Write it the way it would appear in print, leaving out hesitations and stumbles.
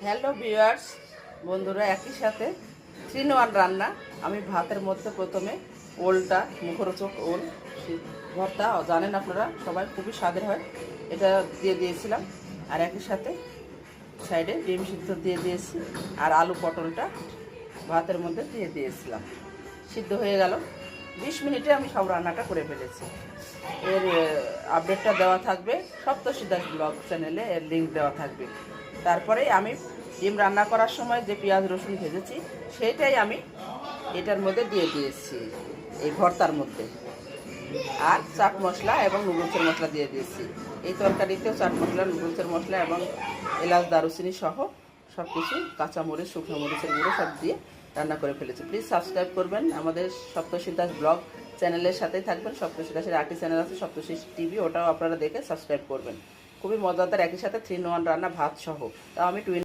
Hello viewers, বন্ধুরা, একই সাথে 3 in 1 রান্না। আমি ভাতের মধ্যে প্রথমে ওলটা, মুখরোচক ওল ভর্তা, জানেন আপনারা সবাই, খুবই স্বাদের হয়, এটা দিয়ে দিয়েছিলাম। আর একই সাথে সাইডে ডিম সিদ্ধ দিয়ে দিয়েছি, আর আলু পটলটা ভাতের মধ্যে দিয়ে দিয়েছিলাম। সিদ্ধ হয়ে গেল, 20 মিনিটে আমি সব রান্নাটা করে ফেলেছি। এর আপডেটটা দেওয়া থাকবে সপ্তর্ষি দাস ব্লগ চ্যানেলে, এর লিঙ্ক দেওয়া থাকবে। তারপরে আমি ডিম রান্না করার সময় যে পেঁয়াজ রসুন ভেজেছি সেইটাই আমি এটার মধ্যে দিয়ে দিয়েছি, এই ভর্তার মধ্যে। আর চাট মশলা এবং নুডলসের মশলা দিয়ে দিয়েছি। এই তরকারিতেও চাট মশলা, নুডলসের মশলা এবং এলাচ, দারুচিনি সহ সব কিছু, কাঁচামরিচ, শুকনো মরিচের গুঁড়ো সব দিয়ে রান্না করে ফেলেছি। প্লিজ সাবস্ক্রাইব করবেন, আমাদের সপ্তর্ষি দাস ব্লগ চ্যানেলের সাথেই থাকবেন। সপ্তর্ষি দাসের আরেকটি চ্যানেল আছে, সপ্তর্ষি টিভি, ওটাও আপনারা দেখে সাবস্ক্রাইব করবেন। খুবই মজাদার, একই সাথে 3 in 1 রান্না, ভাত সহ। তাও আমি